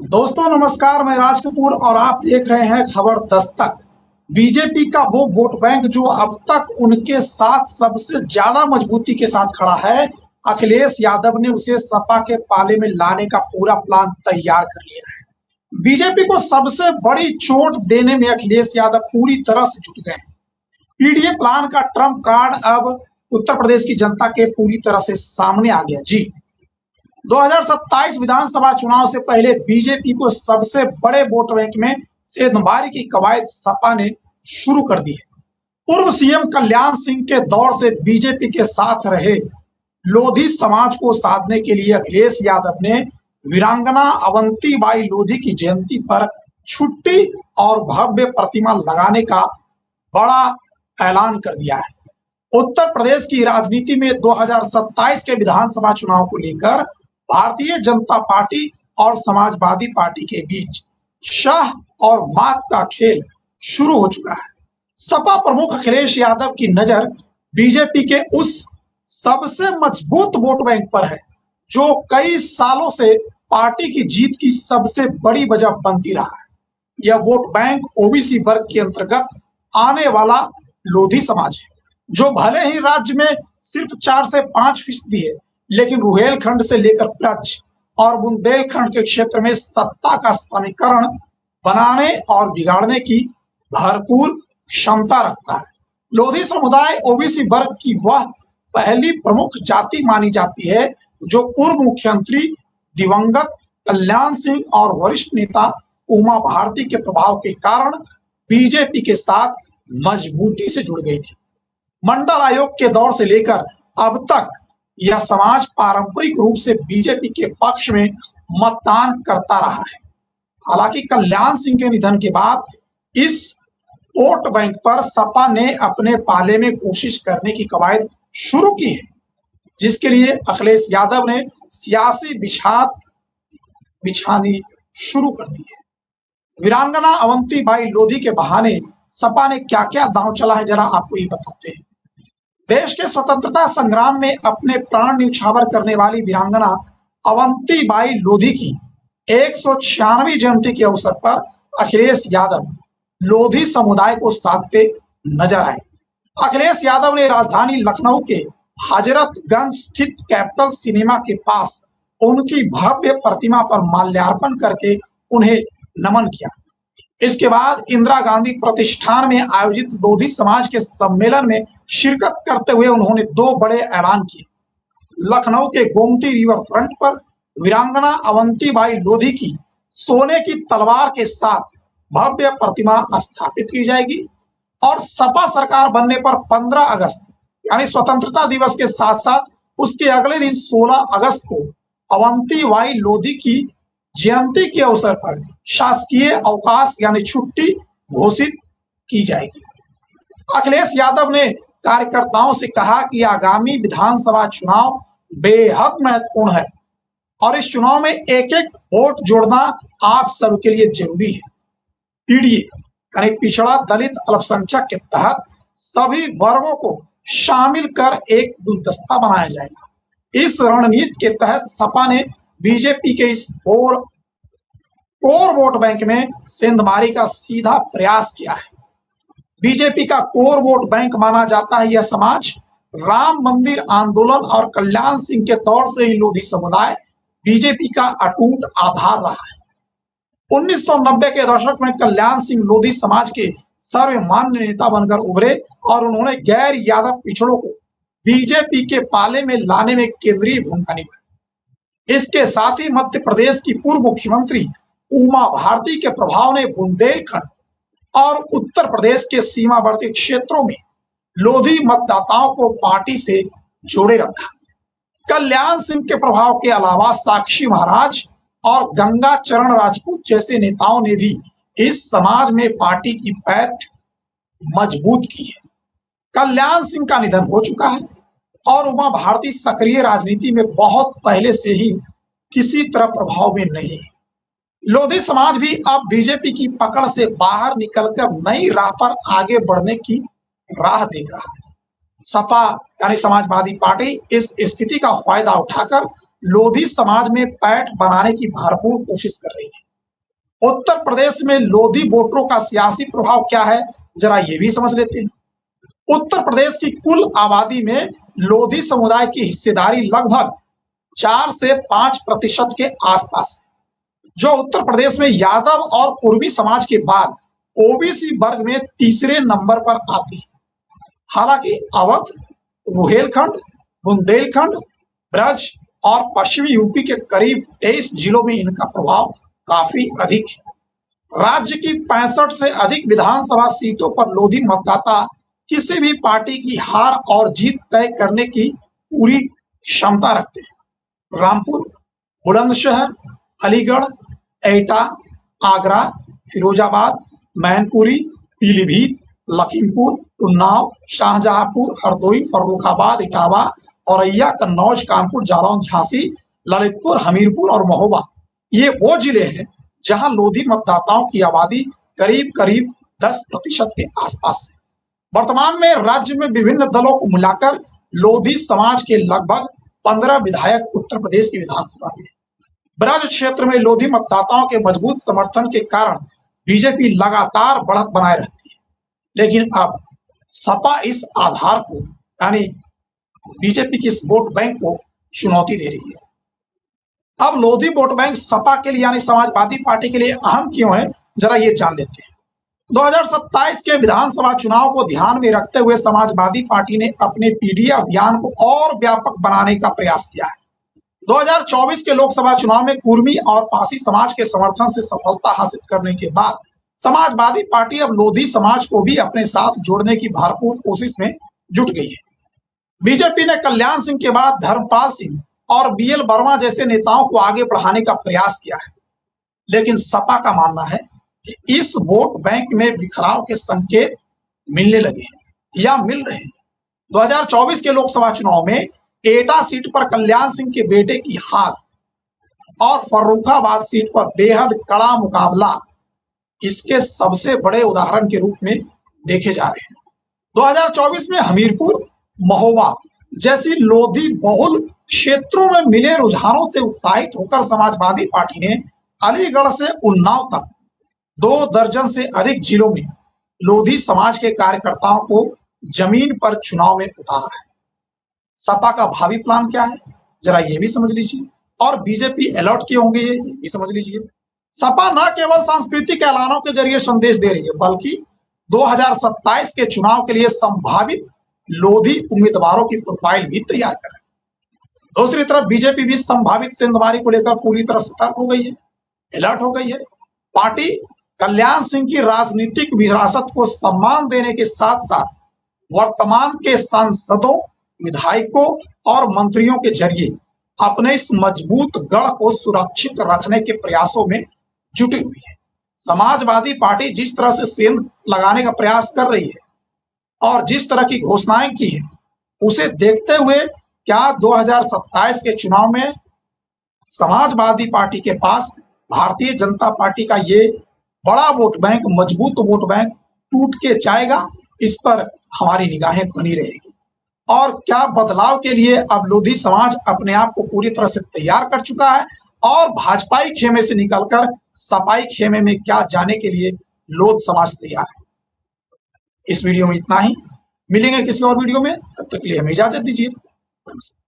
दोस्तों नमस्कार, मैं राज कपूर और आप देख रहे हैं खबर दस्तक। बीजेपी का वो वोट बैंक जो अब तक उनके साथ सबसे ज्यादा मजबूती के साथ खड़ा है, अखिलेश यादव ने उसे सपा के पाले में लाने का पूरा प्लान तैयार कर लिया है। बीजेपी को सबसे बड़ी चोट देने में अखिलेश यादव पूरी तरह से जुट गए हैं। पीडीए प्लान का ट्रम्प कार्ड अब उत्तर प्रदेश की जनता के पूरी तरह से सामने आ गया। जी, 2027 विधानसभा चुनाव से पहले बीजेपी को सबसे बड़े वोट बैंक में सेंधमारी की कवायद सपा ने शुरू कर दी है। पूर्व सीएम कल्याण सिंह के दौर से बीजेपी के साथ रहे लोधी समाज को साधने के लिए अखिलेश यादव ने वीरांगना अवंतीबाई लोधी की जयंती पर छुट्टी और भव्य प्रतिमा लगाने का बड़ा ऐलान कर दिया है। उत्तर प्रदेश की राजनीति में 2027 के विधानसभा चुनाव को लेकर भारतीय जनता पार्टी और समाजवादी पार्टी के बीच शाह और मात का खेल शुरू हो चुका है। सपा प्रमुख अखिलेश यादव की नजर बीजेपी के उस सबसे मजबूत वोट बैंक पर है जो कई सालों से पार्टी की जीत की सबसे बड़ी वजह बनती रहा है। यह वोट बैंक ओबीसी वर्ग के अंतर्गत आने वाला लोधी समाज है, जो भले ही राज्य में सिर्फ 4 से 5% है, लेकिन रुहेलखंड से लेकर ब्रज और बुंदेलखंड के क्षेत्र में सत्ता का समीकरण बनाने और बिगाड़ने की भरपूर क्षमता रखता है। लोधी समुदाय ओबीसी वर्ग की वह पहली प्रमुख जाति मानी जाती है जो पूर्व मुख्यमंत्री दिवंगत कल्याण सिंह और वरिष्ठ नेता उमा भारती के प्रभाव के कारण बीजेपी के साथ मजबूती से जुड़ गई थी। मंडल आयोग के दौर से लेकर अब तक यह समाज पारंपरिक रूप से बीजेपी के पक्ष में मतदान करता रहा है। हालांकि कल्याण सिंह के निधन के बाद इस वोट बैंक पर सपा ने अपने पाले में कोशिश करने की कवायद शुरू की है, जिसके लिए अखिलेश यादव ने सियासी बिछानी शुरू कर दी है। वीरांगना अवंतीबाई लोधी के बहाने सपा ने क्या क्या दांव चला है, जरा आपको ये बताते हैं। देश के स्वतंत्रता संग्राम में अपने प्राण न्यौछावर करने वाली वीरांगना अवंतीबाई लोधी की 196वीं जयंती के अवसर पर अखिलेश यादव लोधी समुदाय को साधते नजर आए। अखिलेश यादव ने राजधानी लखनऊ के हजरतगंज स्थित कैपिटल सिनेमा के पास उनकी भव्य प्रतिमा पर माल्यार्पण करके उन्हें नमन किया। इसके बाद इंदिरा गांधी प्रतिष्ठान में आयोजित लोधी समाज के सम्मेलन में शिरकत करते हुए उन्होंने 2 बड़े ऐलान किए। लखनऊ के गोमती रिवर फ्रंट पर वीरांगना अवंतीबाई लोधी की सोने की तलवार के साथ भव्य प्रतिमा स्थापित की जाएगी और सपा सरकार बनने पर 15 अगस्त यानी स्वतंत्रता दिवस के साथ साथ उसके अगले दिन 16 अगस्त को अवंतीबाई लोधी की जयंती के अवसर पर शासकीय अवकाश यानी छुट्टी घोषित की जाएगी। अखिलेश यादव ने कार्यकर्ताओं से कहा कि आगामी विधानसभा चुनाव बेहद महत्वपूर्ण है और इस चुनाव में एक एक वोट जोड़ना आप सबके लिए जरूरी है। पीडीए यानी पिछड़ा दलित अल्पसंख्यक के तहत सभी वर्गों को शामिल कर एक गुलदस्ता बनाया जाएगा। इस रणनीति के तहत सपा ने बीजेपी के इस कोर वोट बैंक में सेंधमारी का सीधा प्रयास किया है। बीजेपी का कोर वोट बैंक माना जाता है यह समाज। राम मंदिर आंदोलन और कल्याण सिंह के दौर से ही लोधी समुदाय बीजेपी का अटूट आधार रहा है। 1990 के दशक में कल्याण सिंह लोधी समाज के सर्वमान्य नेता बनकर उभरे और उन्होंने गैर यादव पिछड़ों को बीजेपी के पाले में लाने में केंद्रीय भूमिका निभाई। इसके साथ ही मध्य प्रदेश की पूर्व मुख्यमंत्री उमा भारती के प्रभाव ने बुंदेलखंड और उत्तर प्रदेश के सीमावर्ती क्षेत्रों में लोधी मतदाताओं को पार्टी से जोड़े रखा। कल्याण सिंह के प्रभाव के अलावा साक्षी महाराज और गंगा चरण राजपूत जैसे नेताओं ने भी इस समाज में पार्टी की पैठ मजबूत की है। कल्याण सिंह का निधन हो चुका है और उमा भारती सक्रिय राजनीति में बहुत पहले से ही किसी तरह प्रभाव में नहीं है। लोधी समाज भी अब बीजेपी की पकड़ से बाहर निकलकर नई राह पर आगे बढ़ने की राह देख रहा है। सपा यानी समाजवादी पार्टी इस स्थिति का फायदा उठाकर लोधी समाज में पैठ बनाने की भरपूर कोशिश कर रही है। उत्तर प्रदेश में लोधी वोटरों का सियासी प्रभाव क्या है, जरा ये भी समझ लेते हैं। उत्तर प्रदेश की कुल आबादी में लोधी समुदाय की हिस्सेदारी लगभग 4 से 5% के आसपास है, जो उत्तर प्रदेश में यादव और कुर्मी समाज के बाद ओबीसी वर्ग में तीसरे नंबर पर आती है। हालांकि अवध, रुहेलखंड, बुंदेलखंड, ब्रज और पश्चिमी यूपी के करीब 23 जिलों में इनका प्रभाव काफी अधिक है। राज्य की 65 से अधिक विधानसभा सीटों पर लोधी मतदाता किसी भी पार्टी की हार और जीत तय करने की पूरी क्षमता रखते हैं। रामपुर, बुलंदशहर, अलीगढ़, एटा, आगरा, फिरोजाबाद, मैनपुरी, पीलीभीत, लखीमपुर, उन्नाव, शाहजहांपुर, हरदोई, फर्रुखाबाद, इटावा, औरैया, कन्नौज, कानपुर, जालौन, झांसी, ललितपुर, हमीरपुर और महोबा ये वो जिले हैं जहां लोधी मतदाताओं की आबादी करीब करीब 10% के आसपास है। वर्तमान में राज्य में विभिन्न दलों को मिलाकर लोधी समाज के लगभग 15 विधायक उत्तर प्रदेश की विधानसभा में। ब्रज क्षेत्र में लोधी मतदाताओं के मजबूत समर्थन के कारण बीजेपी लगातार बढ़त बनाए रहती है, लेकिन अब सपा इस आधार को यानी बीजेपी की इस वोट बैंक को चुनौती दे रही है। अब लोधी वोट बैंक सपा के लिए यानी समाजवादी पार्टी के लिए अहम क्यों है, जरा ये जान लेते हैं। 2027 के विधानसभा चुनाव को ध्यान में रखते हुए समाजवादी पार्टी ने अपने पीडी अभियान को और व्यापक बनाने का प्रयास किया है। 2024 के लोकसभा चुनाव में कुर्मी और पासी समाज के समर्थन से सफलता हासिल करने के बाद समाजवादी पार्टी अब लोधी समाज को भी अपने साथ जोड़ने की भरपूर कोशिश में जुट गई है। बीजेपी ने कल्याण सिंह के बाद धर्मपाल सिंह और बीएल वर्मा जैसे नेताओं को आगे बढ़ाने का प्रयास किया है, लेकिन सपा का मानना है कि इस वोट बैंक में बिखराव के संकेत मिलने लगे हैं या मिल रहे हैं। 2024 के लोकसभा चुनाव में एटा सीट पर कल्याण सिंह के बेटे की हार और फर्रुखाबाद सीट पर बेहद कड़ा मुकाबला इसके सबसे बड़े उदाहरण के रूप में देखे जा रहे हैं। 2024 में हमीरपुर, महोबा जैसी लोधी बहुल क्षेत्रों में मिले रुझानों से उत्साहित होकर समाजवादी पार्टी ने अलीगढ़ से उन्नाव तक 2 दर्जन से अधिक जिलों में लोधी समाज के कार्यकर्ताओं को जमीन पर चुनाव में उतारा है। सपा का भावी प्लान क्या है, जरा ये भी समझ लीजिए। और बीजेपी अलर्ट किए होंगे ये भी समझ लीजिए। सपा न केवल सांस्कृतिक ऐलानों के जरिए संदेश दे रही है, बल्कि 2027 के चुनाव के लिए संभावित लोधी उम्मीदवारों की प्रोफाइल भी तैयार कर रही है। दूसरी तरफ बीजेपी भी संभावित सेंधमारी को लेकर पूरी तरह सतर्क हो गई है, अलर्ट हो गई है। पार्टी कल्याण सिंह की राजनीतिक विरासत को सम्मान देने के साथ साथ वर्तमान के सांसदों, विधायकों और मंत्रियों के जरिए अपने इस मजबूत गढ़ को सुरक्षित रखने के प्रयासों में जुटी हुई है। समाजवादी पार्टी जिस तरह से सेंध लगाने का प्रयास कर रही है और जिस तरह की घोषणाएं की है, उसे देखते हुए क्या 2027 के चुनाव में समाजवादी पार्टी के पास भारतीय जनता पार्टी का ये बड़ा वोट बैंक, मजबूत वोट बैंक टूट के जाएगा? इस पर हमारी निगाहें बनी रहेगी। और क्या बदलाव के लिए अब लोधी समाज अपने आप को पूरी तरह से तैयार कर चुका है और भाजपाई खेमे से निकलकर सपाई खेमे में क्या जाने के लिए लोध समाज तैयार है? इस वीडियो में इतना ही, मिलेंगे किसी और वीडियो में, तब तक के लिए हमें इजाजत दीजिए। नमस्कार।